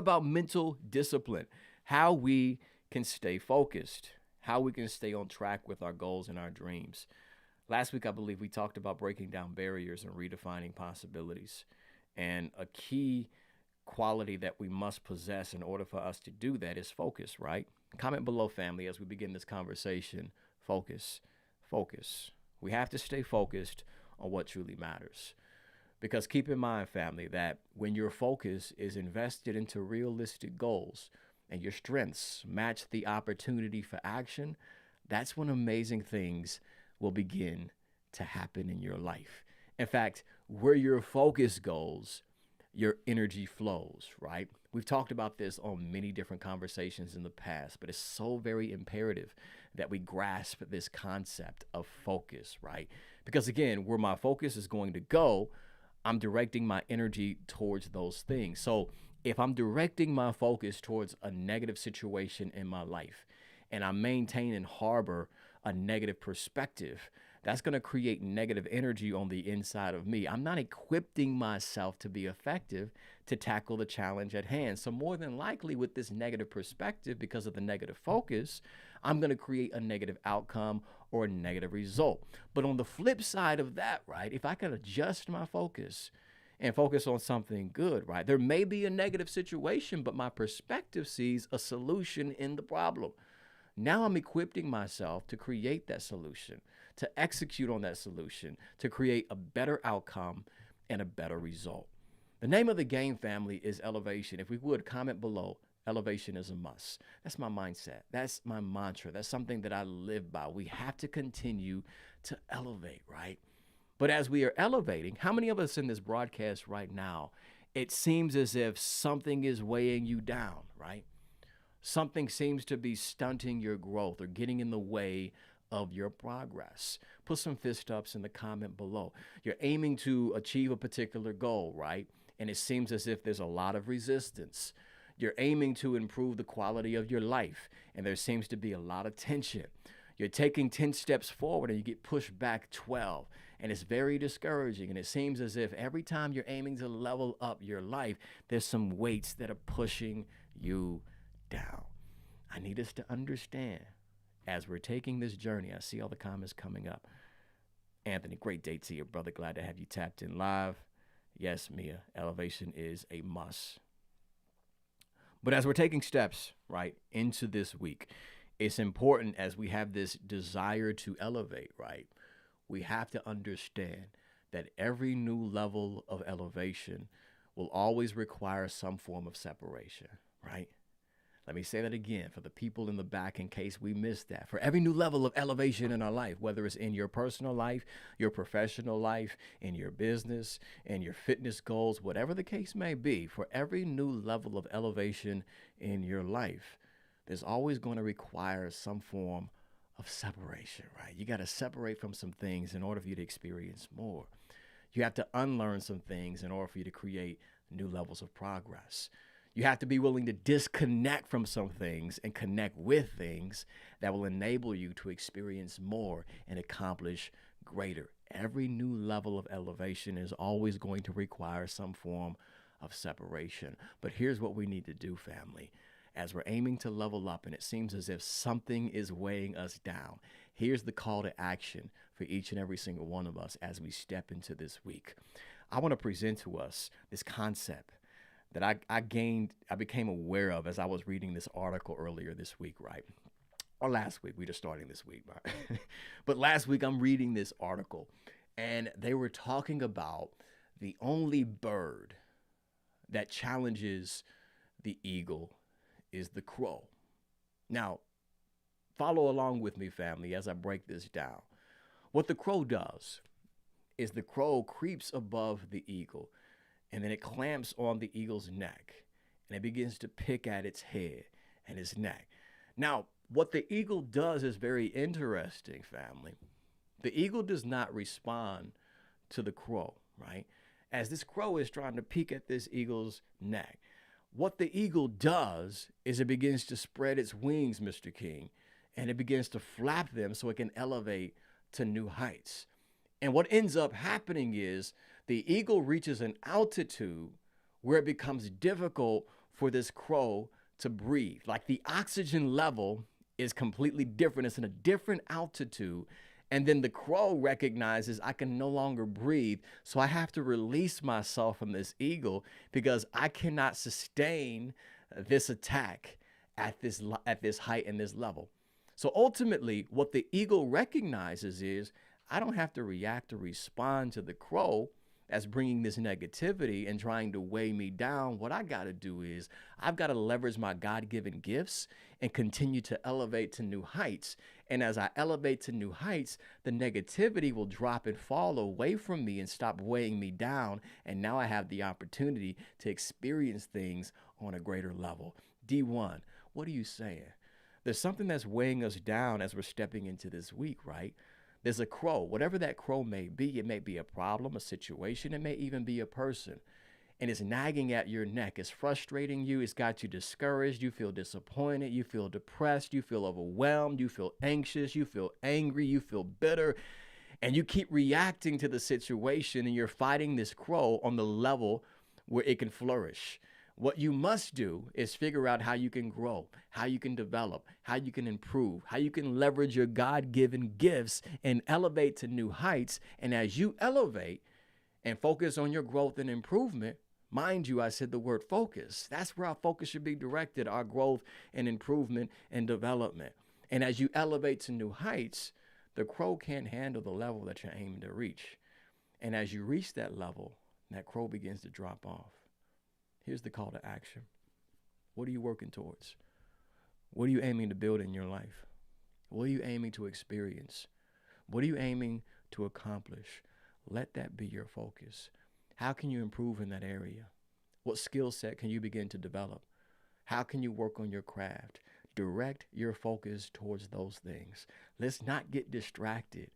about mental discipline, how we can stay focused, how we can stay on track with our goals and our dreams. Last week, I believe we talked about breaking down barriers and redefining possibilities. And a key quality that we must possess in order for us to do that is focus, right? Comment below, family, as we begin this conversation. Focus, focus. We have to stay focused on what truly matters. Because keep in mind, family, that when your focus is invested into realistic goals and your strengths match the opportunity for action, that's when amazing things will begin to happen in your life. In fact, where your focus goes, your energy flows, right? We've talked about this on many different conversations in the past, but it's so very imperative that we grasp this concept of focus, right? Because again, where my focus is going to go, I'm directing my energy towards those things. So if I'm directing my focus towards a negative situation in my life and I maintain and harbor a negative perspective, that's going to create negative energy on the inside of me. I'm not equipping myself to be effective to tackle the challenge at hand. So, more than likely, with this negative perspective, because of the negative focus, I'm going to create a negative outcome or a negative result. But on the flip side of that, right, if I can adjust my focus and focus on something good, right, there may be a negative situation, but my perspective sees a solution in the problem. Now I'm equipping myself to create that solution, to execute on that solution, to create a better outcome and a better result. The name of the game, family, is elevation. If we would comment below, elevation is a must. That's my mindset. That's my mantra. That's something that I live by. We have to continue to elevate, right? But as we are elevating, how many of us in this broadcast right now, it seems as if something is weighing you down, right? Something seems to be stunting your growth or getting in the way of your progress. Put some fist ups in the comment below. You're aiming to achieve a particular goal, right? And it seems as if there's a lot of resistance. You're aiming to improve the quality of your life, and there seems to be a lot of tension. You're taking 10 steps forward and you get pushed back 12. And it's very discouraging. And it seems as if every time you're aiming to level up your life, there's some weights that are pushing you down. I need us to understand as we're taking this journey. I see all the comments coming up. Anthony, great day to you, brother. Glad to have you tapped in live. Yes, Mia, elevation is a must. But as we're taking steps, right, into this week, it's important as we have this desire to elevate, right? We have to understand that every new level of elevation will always require some form of separation, right? Let me say that again for the people in the back in case we missed that. For every new level of elevation in our life, whether it's in your personal life, your professional life, in your business, in your fitness goals, whatever the case may be, for every new level of elevation in your life, there's always going to require some form of separation, right? You got to separate from some things in order for you to experience more. You have to unlearn some things in order for you to create new levels of progress. You have to be willing to disconnect from some things and connect with things that will enable you to experience more and accomplish greater. Every new level of elevation is always going to require some form of separation. But here's what we need to do, family. As we're aiming to level up and it seems as if something is weighing us down, here's the call to action for each and every single one of us as we step into this week. I want to present to us this concept that I became aware of as I was reading this article earlier this week, right? Or last week, we just starting this week, right? But last week I'm reading this article and they were talking about the only bird that challenges the eagle is the crow. Now, follow along with me, family, as I break this down. What the crow does is the crow creeps above the eagle and then it clamps on the eagle's neck and it begins to pick at its head and its neck. Now, what the eagle does is very interesting, family. The eagle does not respond to the crow, right? As this crow is trying to peek at this eagle's neck, what the eagle does is it begins to spread its wings, Mr. King, and it begins to flap them so it can elevate to new heights. And what ends up happening is the eagle reaches an altitude where it becomes difficult for this crow to breathe. Like the oxygen level is completely different. It's in a different altitude. And then the crow recognizes I can no longer breathe. So I have to release myself from this eagle because I cannot sustain this attack at this height and this level. So ultimately, what the eagle recognizes is I don't have to react or respond to the crow that's bringing this negativity and trying to weigh me down. What I got to do is I've got to leverage my God-given gifts and continue to elevate to new heights. And as I elevate to new heights, the negativity will drop and fall away from me and stop weighing me down. And now I have the opportunity to experience things on a greater level. D1, what are you saying? There's something that's weighing us down as we're stepping into this week, right? There's a crow, whatever that crow may be. It may be a problem, a situation. It may even be a person. And it's nagging at your neck. It's frustrating you. It's got you discouraged. You feel disappointed. You feel depressed. You feel overwhelmed. You feel anxious. You feel angry. You feel bitter. And you keep reacting to the situation, and you're fighting this crow on the level where it can flourish. What you must do is figure out how you can grow, how you can develop, how you can improve, how you can leverage your God-given gifts and elevate to new heights. And as you elevate and focus on your growth and improvement, mind you, I said the word focus. That's where our focus should be directed, our growth and improvement and development. And as you elevate to new heights, the crow can't handle the level that you're aiming to reach. And as you reach that level, that crow begins to drop off. Here's the call to action. What are you working towards? What are you aiming to build in your life? What are you aiming to experience? What are you aiming to accomplish? Let that be your focus. How can you improve in that area? What skill set can you begin to develop? How can you work on your craft? Direct your focus towards those things. Let's not get distracted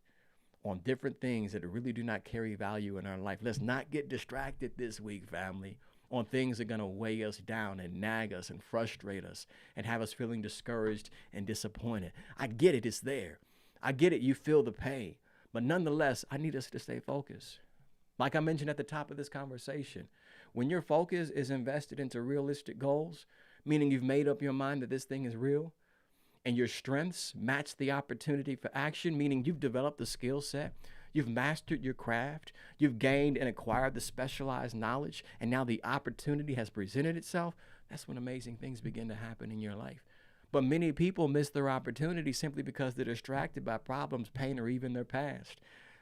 on different things that really do not carry value in our life. Let's not get distracted this week, family, on things that are going to weigh us down and nag us and frustrate us and have us feeling discouraged and disappointed. I get it. It's there. I get it. You feel the pain. But nonetheless, I need us to stay focused. Like I mentioned at the top of this conversation, when your focus is invested into realistic goals, meaning you've made up your mind that this thing is real, and your strengths match the opportunity for action, meaning you've developed the skill set, you've mastered your craft, you've gained and acquired the specialized knowledge, and now the opportunity has presented itself, that's when amazing things begin to happen in your life. But many people miss their opportunity simply because they're distracted by problems, pain, or even their past.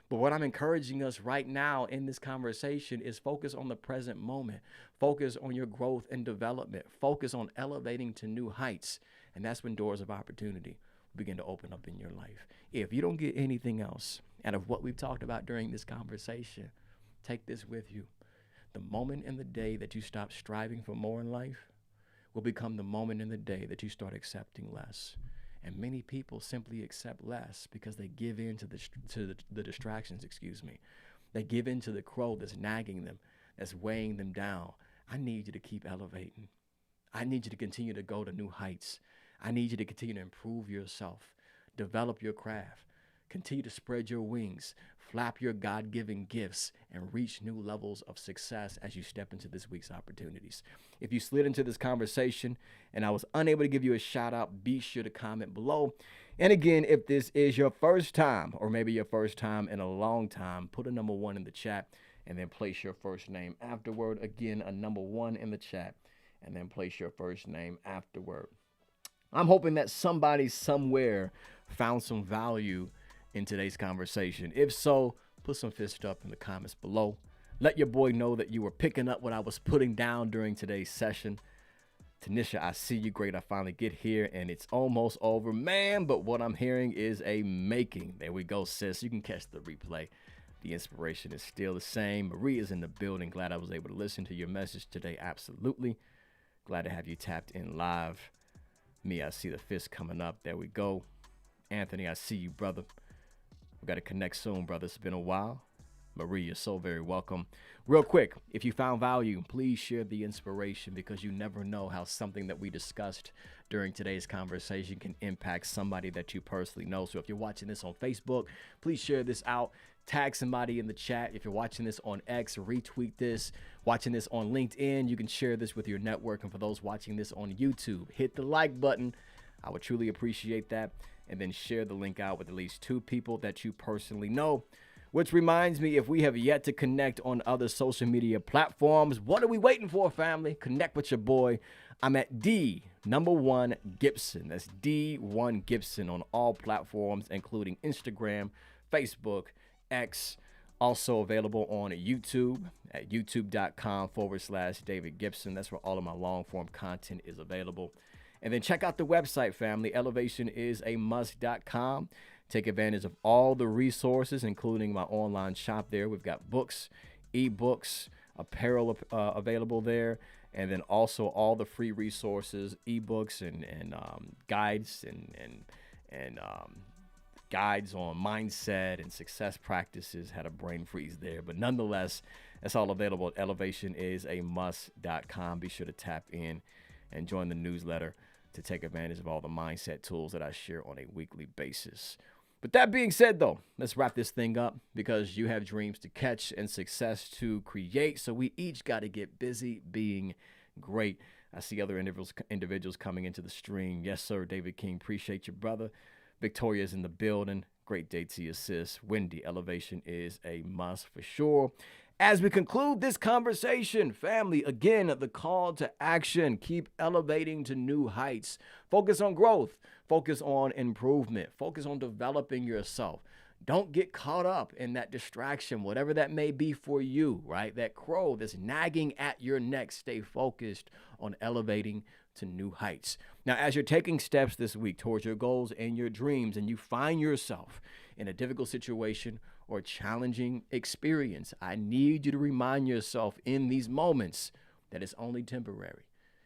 But what I'm encouraging us right now in this conversation is focus on the present moment. Focus on your growth and development. Focus on elevating to new heights. And that's when doors of opportunity begin to open up in your life. If you don't get anything else out of what we've talked about during this conversation, take this with you. The moment in the day that you stop striving for more in life will become the moment in the day that you start accepting less. And many people simply accept less because they give in to the distractions, They give in to the crow that's nagging them, that's weighing them down. I need you to keep elevating. I need you to continue to go to new heights. I need you to continue to improve yourself, develop your craft, continue to spread your wings, flap your God-given gifts, and reach new levels of success as you step into this week's opportunities. If you slid into this conversation and I was unable to give you a shout out, be sure to comment below. And again, if this is your first time, or maybe your first time in a long time, put a number 1 in the chat and then place your first name afterward. Again, a number 1 in the chat and then place your first name afterward. I'm hoping that somebody somewhere found some value in today's conversation. If so, put some fist up in the comments below. Let your boy know that you were picking up what I was putting down during today's session. Tanisha, I see you. Great. I finally get here and it's almost over, man. But what I'm hearing is a making. There we go, sis. You can catch the replay. The inspiration is still the same. Maria's in the building. Glad I was able to listen to your message today. Absolutely. Glad to have you tapped in live. Me, I see the fist coming up. There we go. Anthony, I see you, brother. We got to connect soon, brother. It's been a while. Marie, you're so very welcome. Real quick, if you found value, please share the inspiration because you never know how something that we discussed during today's conversation can impact somebody that you personally know. So if you're watching this on Facebook, please share this out. Tag somebody in the chat. If you're watching this on X, retweet this. Watching this on LinkedIn, you can share this with your network. And for those watching this on YouTube, hit the like button. I would truly appreciate that. And then share the link out with at least 2 people that you personally know. Which reminds me, if we have yet to connect on other social media platforms, what are we waiting for, family? Connect with your boy. I'm at D1 Gibson. That's D1 Gibson on all platforms, including Instagram, Facebook, X. Also available on YouTube at youtube.com/David Gibson. That's where all of my long form content is available. And then check out the website, family, elevationisamust.com. Take advantage of all the resources, including my online shop there. We've got books, ebooks, apparel available there. And then also all the free resources, ebooks and guides and guides on mindset and success practices. Had a brain freeze there. But nonetheless, that's all available at elevationisamust.com. Be sure to tap in and join the newsletter to take advantage of all the mindset tools that I share on a weekly basis. But that being said, though, let's wrap this thing up because you have dreams to catch and success to create. So we each got to get busy being great. I see other individuals coming into the stream. Yes, sir, David King. Appreciate you, brother. Victoria's in the building. Great day to you, sis. Wendy, elevation is a must for sure. As we conclude this conversation, family, again, the call to action, keep elevating to new heights. Focus on growth. Focus on improvement. Focus on developing yourself. Don't get caught up in that distraction, whatever that may be for you, right? That crow that's nagging at your neck. Stay focused on elevating to new heights. Now, as you're taking steps this week towards your goals and your dreams, and you find yourself in a difficult situation or challenging experience, I need you to remind yourself in these moments that it's only temporary.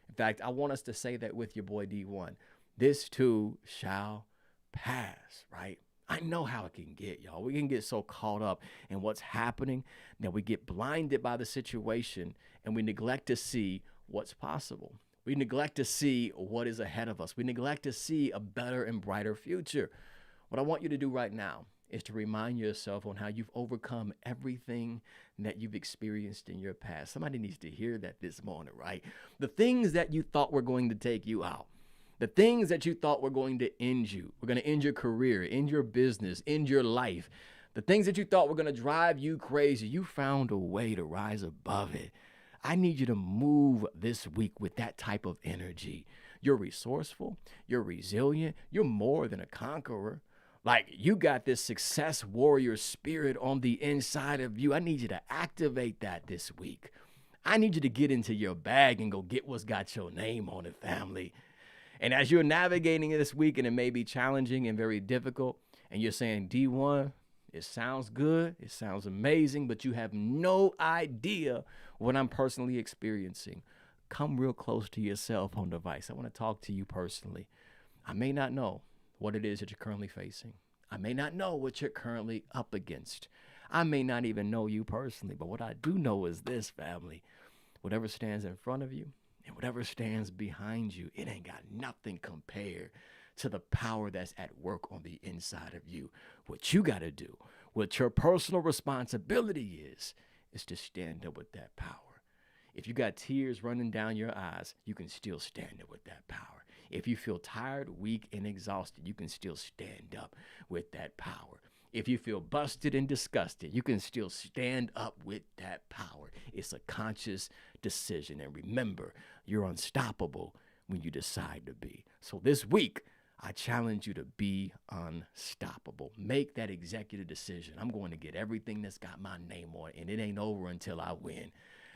In fact, I want us to say that with your boy D1. This too shall pass, right? I know how it can get, y'all. We can get so caught up in what's happening that we get blinded by the situation and we neglect to see what's possible. We neglect to see what is ahead of us. We neglect to see a better and brighter future. What I want you to do right now is to remind yourself on how you've overcome everything that you've experienced in your past. Somebody needs to hear that this morning, right? The things that you thought were going to take you out. The things that you thought were going to end you, were going to end your career, end your business, end your life. The things that you thought were going to drive you crazy, you found a way to rise above it. I need you to move this week with that type of energy. You're resourceful. You're resilient. You're more than a conqueror. Like, you got this success warrior spirit on the inside of you. I need you to activate that this week. I need you to get into your bag and go get what's got your name on it, family. And as you're navigating this week, and it may be challenging and very difficult, and you're saying, D1, it sounds good, it sounds amazing, but you have no idea what I'm personally experiencing. Come real close to your cell phone device. I want to talk to you personally. I may not know what it is that you're currently facing. I may not know what you're currently up against. I may not even know you personally, but what I do know is this, family. Whatever stands in front of you, and whatever stands behind you, it ain't got nothing compared to the power that's at work on the inside of you. What you got to do, what your personal responsibility is to stand up with that power. If you got tears running down your eyes, you can still stand up with that power. If you feel tired, weak, and exhausted, you can still stand up with that power. If you feel busted and disgusted, you can still stand up with that power. It's a conscious decision. And remember, you're unstoppable when you decide to be. So this week, I challenge you to be unstoppable. Make that executive decision. I'm going to get everything that's got my name on it, and it ain't over until I win.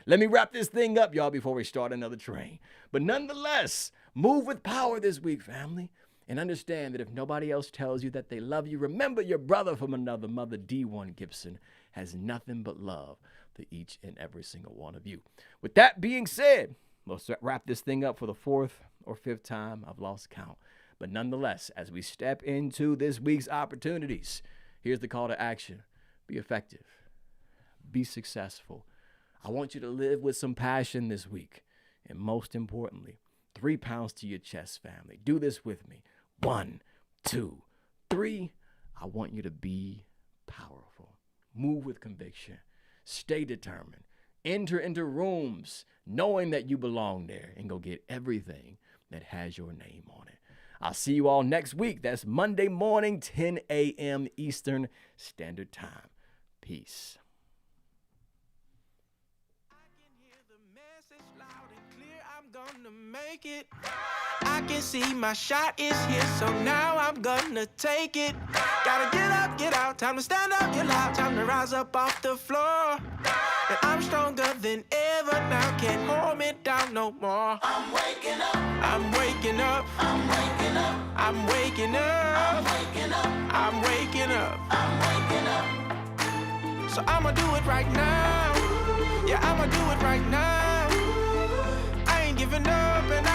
Let me wrap this thing up, y'all, before we start another train. But nonetheless, move with power this week, family. And understand that if nobody else tells you that they love you, remember your brother from another mother, D1 Gibson, has nothing but love for each and every single one of you. With that being said, let's wrap this thing up for the 4th or 5th time. I've lost count. But nonetheless, as we step into this week's opportunities, here's the call to action. Be effective. Be successful. I want you to live with some passion this week. And most importantly, 3 pounds to your chest, family. Do this with me. 1, 2, 3. I want you to be powerful. Move with conviction. Stay determined. Enter into rooms knowing that you belong there and go get everything that has your name on it. I'll see you all next week. That's Monday morning, 10 a.m. Eastern Standard Time. Peace. Gonna make it. I can see my shot is here, so now I'm gonna take it. Gotta get up, get out, time to stand up, get loud, time to rise up off the floor. And I'm stronger than ever now, can't hold me down no more. I'm waking up, I'm waking up, I'm waking up, I'm waking up, I'm waking up, I'm waking up, I'm waking up. So I'ma do it right now, yeah, I'ma do it right now. Giving up and